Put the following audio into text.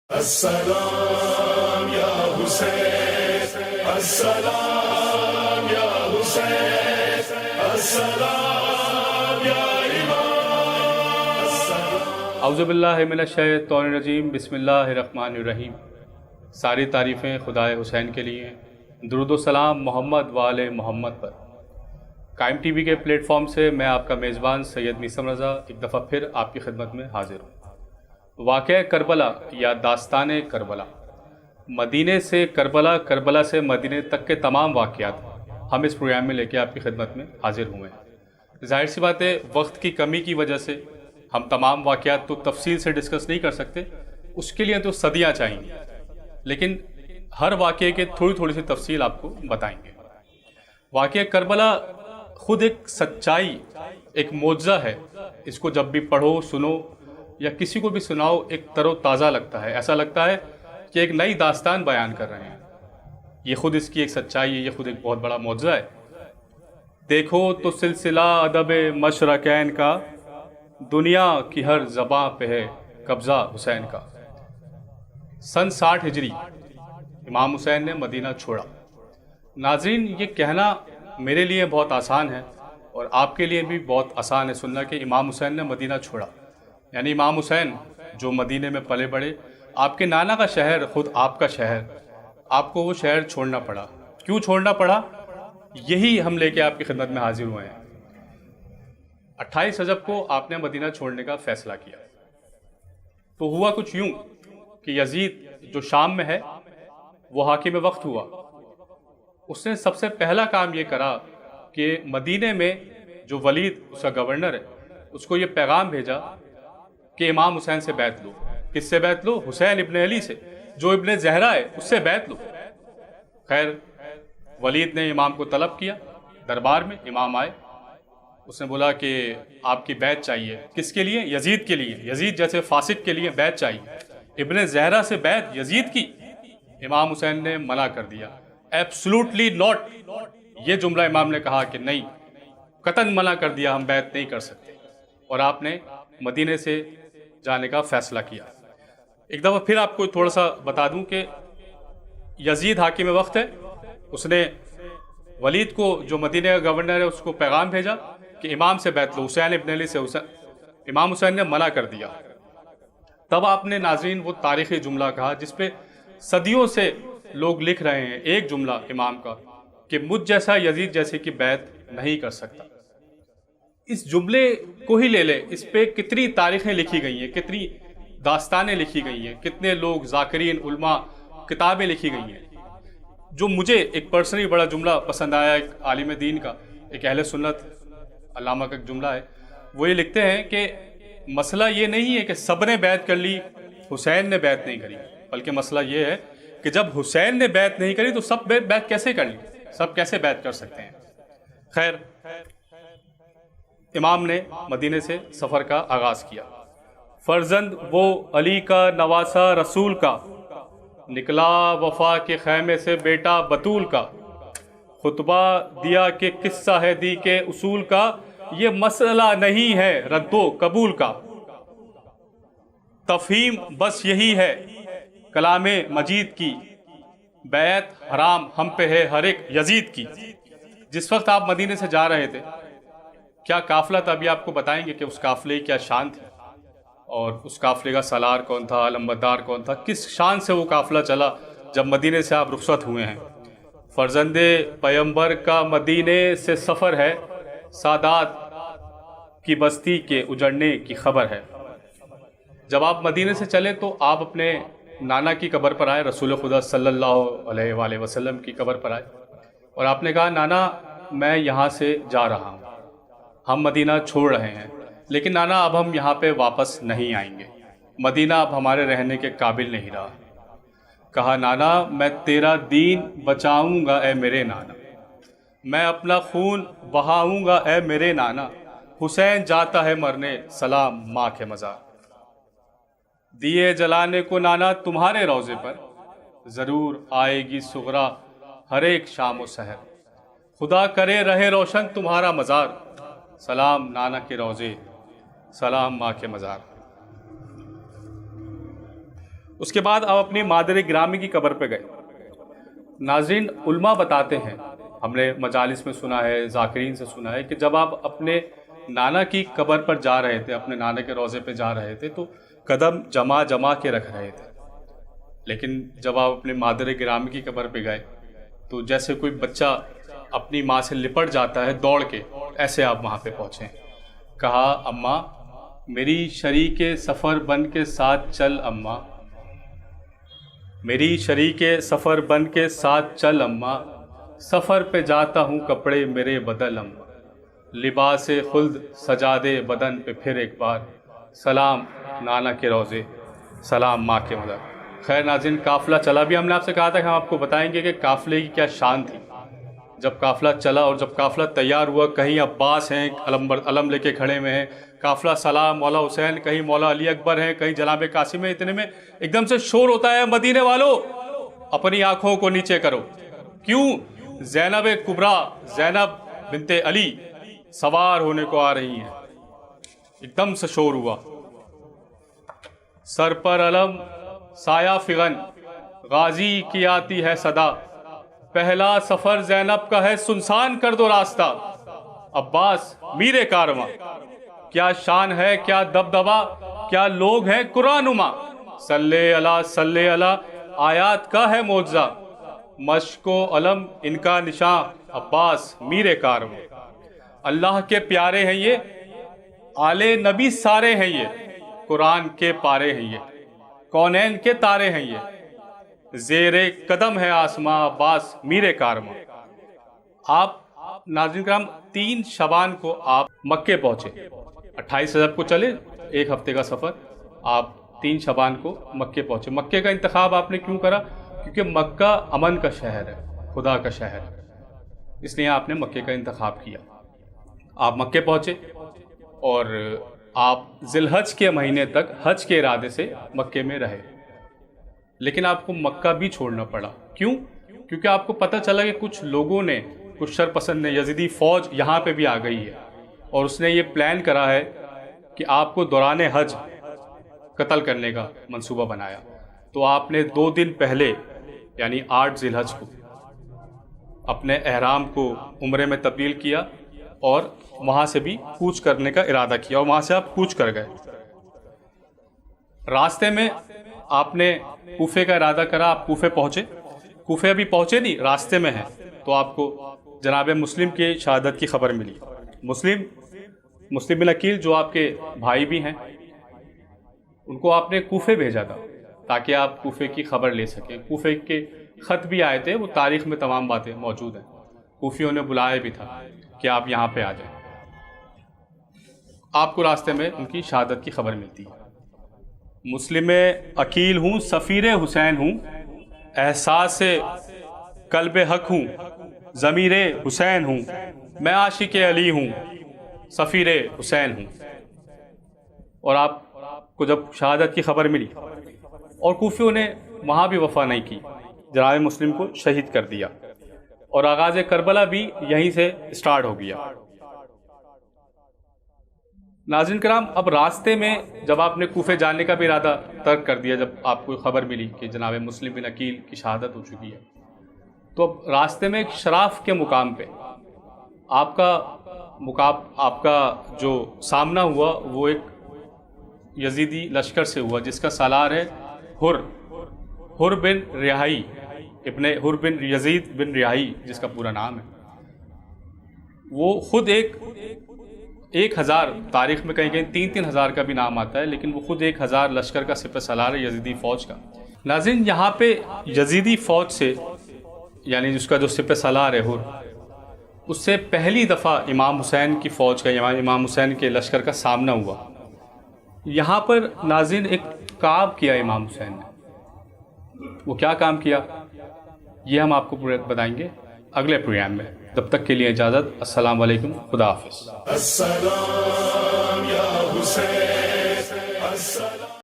السلام یا حسین، السلام یا حسین، السلام یا امام، السلام۔ اعوذ باللہ من الشیطان الرجیم، بسم اللہ الرحمن الرحیم۔ ساری تعریفیں خدائے حسین کے لیے ہیں، درود و سلام محمد وآل محمد پر۔ قائم ٹی وی کے پلیٹ فارم سے میں آپ کا میزبان سید میثم رضا ایک دفعہ پھر آپ کی خدمت میں حاضر ہوں۔ واقعہ کربلا یا داستان کربلا، مدینے سے کربلا، کربلا سے مدینے تک کے تمام واقعات ہم اس پروگرام میں لے کے آپ کی خدمت میں حاضر ہوئے ہیں۔ ظاہر سی بات ہے، وقت کی کمی کی وجہ سے ہم تمام واقعات تو تفصیل سے ڈسکس نہیں کر سکتے، اس کے لیے تو صدیاں چاہئیں گی، لیکن ہر واقعے کے تھوڑی سی تفصیل آپ کو بتائیں گے۔ واقعہ کربلا خود ایک سچائی، ایک معجزہ ہے۔ اس کو جب بھی پڑھو، سنو یا کسی کو بھی سناؤ، ایک تر و تازہ لگتا ہے، ایسا لگتا ہے کہ ایک نئی داستان بیان کر رہے ہیں۔ یہ خود اس کی ایک سچائی ہے، یہ خود ایک بہت بڑا معجزہ ہے۔ دیکھو تو سلسلہ ادب مشرقین کا، دنیا کی ہر زباں پہ ہے قبضہ حسین کا۔ سن 60 ہجری امام حسین نے مدینہ چھوڑا۔ ناظرین، یہ کہنا میرے لیے بہت آسان ہے اور آپ کے لیے بھی بہت آسان ہے سننا کہ امام حسین نے مدینہ چھوڑا، یعنی امام حسین جو مدینے میں پلے بڑھے، آپ کے نانا کا شہر، خود آپ کا شہر، آپ کو وہ شہر چھوڑنا پڑا۔ کیوں چھوڑنا پڑا؟ یہی ہم لے کے آپ کی خدمت میں حاضر ہوئے ہیں۔ 28 رجب کو آپ نے مدینہ چھوڑنے کا فیصلہ کیا تو ہوا کچھ یوں کہ یزید جو شام میں ہے وہ حاکم وقت ہوا۔ اس نے سب سے پہلا کام یہ کرا کہ مدینے میں جو ولید اس کا گورنر ہے، اس کو یہ پیغام بھیجا کہ امام حسین سے بیعت لو۔ کس سے بیعت لو؟ حسین ابن علی سے، جو ابن زہرا ہے، اس سے بیعت لو۔ خیر، ولید نے امام کو طلب کیا، دربار میں امام آئے، اس نے بولا کہ آپ کی بیعت چاہیے۔ کس کے لیے؟ یزید کے لیے، یزید جیسے فاسق کے لیے بیعت چاہیے۔ ابن زہرا سے بیعت یزید کی؟ امام حسین نے منع کر دیا، ایبسلوٹلی ناٹ۔ یہ جملہ امام نے کہا کہ نہیں، قطعاً منع کر دیا، ہم بیعت نہیں کر سکتے۔ اور آپ نے مدینے سے جانے کا فیصلہ کیا۔ ایک دفعہ پھر آپ کو تھوڑا سا بتا دوں کہ یزید حاکم وقت ہے، اس نے ولید کو جو مدینے کا گورنر ہے اس کو پیغام بھیجا کہ امام سے بیعت لو، حسین ابن علی سے۔ امام حسین نے منع کر دیا۔ تب آپ نے ناظرین وہ تاریخی جملہ کہا جس پہ صدیوں سے لوگ لکھ رہے ہیں، ایک جملہ امام کا کہ مجھ جیسا یزید جیسے کی بیعت نہیں کر سکتا۔ اس جملے کو ہی لے لے، اس پہ کتنی تاریخیں لکھی گئی ہیں، کتنی داستانیں لکھی گئی ہیں، کتنے لوگ، ذاکرین، علماء، کتابیں لکھی گئی ہیں۔ جو مجھے ایک پرسنلی بڑا جملہ پسند آیا ایک عالم دین کا، ایک اہل سنت علامہ کا ایک جملہ ہے، وہ یہ لکھتے ہیں کہ مسئلہ یہ نہیں ہے کہ سب نے بیعت کر لی، حسین نے بیعت نہیں کری، بلکہ مسئلہ یہ ہے کہ جب حسین نے بیعت نہیں کری تو سب بیعت کیسے کر لی، سب کیسے بیعت کر سکتے ہیں۔ خیر، امام نے مدینے سے سفر کا آغاز کیا۔ فرزند وہ علی کا، نواسا رسول کا، نکلا وفا کے خیمے سے بیٹا بطول کا۔ خطبہ دیا کہ قصہ ہے دی کے اصول کا، یہ مسئلہ نہیں ہے رد و قبول کا۔ تفہیم بس یہی ہے کلام مجید کی، بیعت حرام ہم پہ ہے ہر ایک یزید کی۔ جس وقت آپ مدینے سے جا رہے تھے، کیا قافلہ تھا؟ ابھی آپ کو بتائیں گے کہ اس قافلے کی کیا شان تھی، اور اس قافلے کا سالار کون تھا، علمبردار کون تھا، کس شان سے وہ قافلہ چلا جب مدینے سے آپ رخصت ہوئے ہیں۔ فرزند پیمبر کا مدینے سے سفر ہے، سادات کی بستی کے اجڑنے کی خبر ہے۔ جب آپ مدینے سے چلے تو آپ اپنے نانا کی قبر پر آئے، رسول خدا صلی اللہ علیہ وآلہ وسلم کی قبر پر آئے، اور آپ نے کہا نانا میں یہاں سے جا رہا ہوں، ہم مدینہ چھوڑ رہے ہیں، لیکن نانا اب ہم یہاں پہ واپس نہیں آئیں گے، مدینہ اب ہمارے رہنے کے قابل نہیں رہا۔ کہا نانا میں تیرا دین بچاؤں گا اے میرے نانا، میں اپنا خون بہاؤں گا اے میرے نانا، حسین جاتا ہے مرنے سلام ماں کے مزار۔ دیے جلانے کو نانا تمہارے روضے پر، ضرور آئے گی صغرا ہر ایک شام و سحر، خدا کرے رہے روشن تمہارا مزار، سلام نانا کے روضے، سلام ماں کے مزار۔ اس کے بعد آپ اپنی مادر گرامی کی قبر پہ گئے۔ ناظرین، علماء بتاتے ہیں، ہم نے مجالس میں سنا ہے، ذاکرین سے سنا ہے کہ جب آپ اپنے نانا کی قبر پر جا رہے تھے، اپنے نانا کے روضے پہ جا رہے تھے، تو قدم جما کے رکھ رہے تھے، لیکن جب آپ اپنے مادر گرامی کی قبر پہ گئے تو جیسے کوئی بچہ اپنی ماں سے لپٹ جاتا ہے دوڑ کے، ایسے آپ وہاں پہ پہنچے۔ کہا، اماں میری شریک سفر بن کے ساتھ چل اماں، میری شریک سفر بن کے ساتھ چل اماں، سفر پہ جاتا ہوں کپڑے میرے بدل اماں، لباس خلد سجا دے بدن پہ پھر ایک بار، سلام نانا کے روزے، سلام ماں کے مدر۔ خیر ناظرین، قافلہ چلا بھی، ہم نے آپ سے کہا تھا کہ ہم آپ کو بتائیں گے کہ قافلے کی کیا شان تھی۔ جب قافلہ چلا اور جب قافلہ تیار ہوا، کہیں عباس ہیں علم لے کے کھڑے ہوئے ہیں، قافلہ سلام مولا حسین، کہیں مولا علی اکبر ہیں، کہیں جناب قاسم ہیں، اتنے میں ایک دم سے شور ہوتا ہے، مدینے والوں اپنی آنکھوں کو نیچے کرو، کیوں؟ زینب کبریٰ، زینب بنت علی سوار ہونے کو آ رہی ہیں۔ ایک دم سے شور ہوا، سر پر علم سایہ فغن، غازی کی آتی ہے صدا، پہلا سفر زینب کا ہے سنسان کر دو راستہ، عباس میر کارواں، کیا شان ہے کیا دبدبا، کیا لوگ ہیں قرآن نما، صلی اللہ آیات کا ہے معجزہ، مشک و علم ان کا نشان، عباس میر کارواں، اللہ کے پیارے ہیں یہ، آل نبی سارے ہیں یہ، قرآن کے پارے ہیں یہ، کونین کے تارے ہیں یہ، زیر قدم ہے آسماں، عباس میر کارواں۔ آپ ناظرین کرام 3 شعبان کو آپ مکے پہنچے، 28 رجب کو چلے، ایک ہفتے کا سفر، آپ 3 شعبان کو مکے پہنچے۔ مکے کا انتخاب آپ نے کیوں کرا؟ کیونکہ مکہ امن کا شہر ہے، خدا کا شہر ہے، اس لیے آپ نے مکے کا انتخاب کیا۔ آپ مکے پہنچے اور آپ ذی الحج کے مہینے تک حج کے ارادے سے مکے میں رہے، لیکن آپ کو مکہ بھی چھوڑنا پڑا۔ کیوں؟ کیونکہ آپ کو پتہ چلا کہ کچھ لوگوں نے، کچھ شر پسند نے، یزیدی فوج یہاں پہ بھی آ گئی ہے، اور اس نے یہ پلان کرا ہے کہ آپ کو دوران حج قتل کرنے کا منصوبہ بنایا۔ تو آپ نے 2 دن پہلے یعنی 8 ذی الحج کو اپنے احرام کو عمرے میں تبدیل کیا اور وہاں سے بھی کوچ کرنے کا ارادہ کیا، اور وہاں سے آپ کوچ کر گئے۔ راستے میں آپ نے کوفے کا ارادہ کرا، آپ کوفے پہنچے، کوفے ابھی پہنچے نہیں، راستے میں ہیں، تو آپ کو جناب مسلم کی شہادت کی خبر ملی۔ مسلم بن عقیل جو آپ کے بھائی بھی ہیں، ان کو آپ نے کوفے بھیجا تھا تاکہ آپ کوفے کی خبر لے سکیں۔ کوفے کے خط بھی آئے تھے، وہ تاریخ میں تمام باتیں موجود ہیں، کوفیوں نے بلایا بھی تھا کہ آپ یہاں پہ آ جائیں۔ آپ کو راستے میں ان کی شہادت کی خبر ملتی ہے۔ مسلم عقیل ہوں، سفیر حسین ہوں، احساس قلب حق ہوں، ضمیر حسین ہوں، میں عاشق علی ہوں، سفیر حسین ہوں۔ اور آپ کو جب شہادت کی خبر ملی اور کوفیوں نے وہاں بھی وفا نہیں کی، جناب مسلم کو شہید کر دیا، اور آغاز کربلا بھی یہیں سے سٹارٹ ہو گیا۔ ناظرین کرام، اب راستے میں جب آپ نے کوفے جانے کا بھی ارادہ ترک کر دیا، جب آپ کو خبر ملی کہ جناب مسلم بن عقیل کی شہادت ہو چکی ہے، تو اب راستے میں ایک شراف کے مقام پہ آپ کا جو سامنا ہوا وہ ایک یزیدی لشکر سے ہوا، جس کا سالار ہے حر بن ریاحی، ابن حر بن یزید بن ریاحی جس کا پورا نام ہے۔ وہ خود 1000 تاریخ میں کہیں 3,000 کا بھی نام آتا ہے، لیکن وہ خود 1000 لشکر کا سپہ سالار ہے یزیدی فوج کا۔ ناظرین، یہاں پہ یزیدی فوج سے یعنی جس کا جو سپہ سالار ہے حر، اس سے پہلی دفعہ امام حسین کی فوج کا، امام حسین کے لشکر کا سامنا ہوا۔ یہاں پر ناظرین ایک کام کیا امام حسین نے، وہ کیا کام کیا یہ ہم آپ کو بتائیں گے اگلے پروگرام میں۔ تب تک کے لیے اجازت، السلام علیکم، خدا حافظ۔ السلام یا حسین، السلام